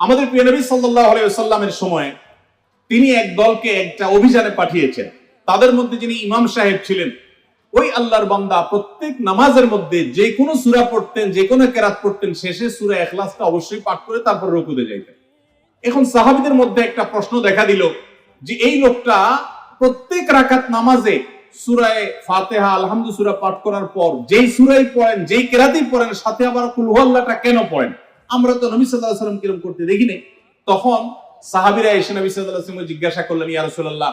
আমাদের প্রিয় নবী সাল্লাল্লাহু আলাইহি ওয়াসাল্লামের সময় তিনি এক দলকে একটা অভিযানে পাঠিয়েছেন। তাদের মধ্যে যিনি ইমাম সাহেব ছিলেন, ওই আল্লাহর বান্দা প্রত্যেক নামাজের মধ্যে যে কোনো সূরা পড়তেন, যে কোনো কেরাত পড়তেন, শেষে সূরা ইখলাসটা অবশ্যই পাঠ করে তারপর রুকুতে যাইতেন। এখন সাহাবীদের মধ্যে একটা প্রশ্ন দেখা দিল যে এই লোকটা প্রত্যেক রাকাত নামাজে সূরা ফাতিহা আলহামদু সূরা পাঠ করার পর যেই সূরাই পড়েন, যেই কেরাতই পড়েন, সাথে আবার কুল হুয়াল্লাহটা কেন পড়েন? আমরা তো নবী সাল্লাল্লাহু আলাইহি ওয়াসাল্লাম কিরকম করতে দেখি নাই। তখন সাহাবীরা এসে নবী সাল্লাল্লাহু আলাইহি ওয়াসাল্লামকে জিজ্ঞাসা করলেন, ইয়া রাসূলুল্লাহ,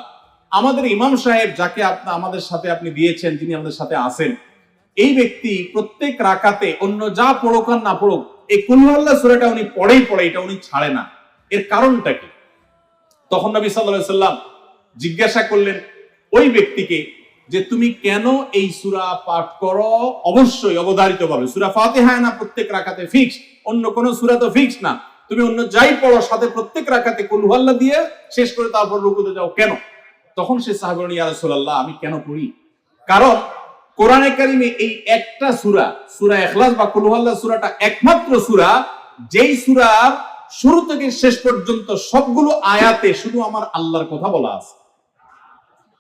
আমাদের ইমাম সাহেব যাকে আমাদের সাথে আপনি দিয়েছেন, যিনি আমাদের সাথে আছেন, এই ব্যক্তি প্রত্যেক রাকাতে অন্য যা পড়ুক আর না পড়ুক এই কুল হুয়াল্লাহ সূরাটা উনি পড়েই পড়ে, এটা উনি ছাড়ে না, এর কারণটা কি? তখন নবী সাল্লাল্লাহু আলাইহি ওয়াসাল্লাম জিজ্ঞাসা করলেন ওই ব্যক্তিকে যে তুমি কেন এই সূরা পাঠ করো? অবশ্যই অবধারিতভাবে সূরা ফাতিহা না প্রত্যেক রাকাতে ফিক্স, অন্য কোন সূরা তো ফিক্স না, তুমি অন্য যাই পড়ো সাথে প্রত্যেক রাকাতে কুল হুয়াল্লাহ দিয়ে শেষ করে তারপর রুকুতে যাও কেন? তখন সে সাহাবী বলেন, ইয়া রাসূলুল্লাহ, আমি কেন পড়ি? কারণ কোরআনে কারিমে এই একটা সূরা, সূরা ইখলাস বা কুল হুয়াল্লাহ সূরাটা একমাত্র সূরা যেই সূরার শুরু থেকে শেষ পর্যন্ত সবগুলো আয়াতে শুধু আমার আল্লাহর কথা বলা আছে।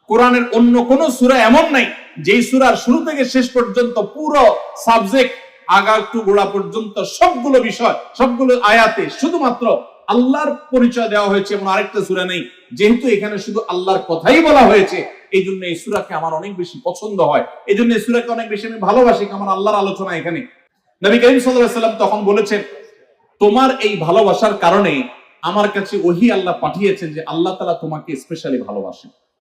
কোরআনের অন্য কোন সূরা এমন নাই যেই সূরার শুরু থেকে শেষ পর্যন্ত পুরো সাবজেক্ট আগা টু গোড়া পর্যন্ত সবগুলো বিষয়, সবগুলো আয়াতে শুধুমাত্র আল্লাহর পরিচয় দেওয়া হয়েছে, এমন আরেকটা সূরা নেই। যেহেতু এখানে শুধু আল্লাহর কথাই বলা হয়েছে, এই জন্য এই সূরাকে আমার অনেক বেশি পছন্দ হয়, এই জন্য এই সূরাকে অনেক বেশি আমি ভালোবাসি। আমার আল্লাহর আলোচনা এখানে। নবী করিম সাল্লাল্লাহু আলাইহি ওয়াসাল্লাম তখন বলেছেন, তোমার এই ভালোবাসার কারণে আমার কাছে ওহী আল্লাহ পাঠিয়েছেন যে আল্লাহ তাআলা তোমাকে স্পেশালি ভালোবাসেন।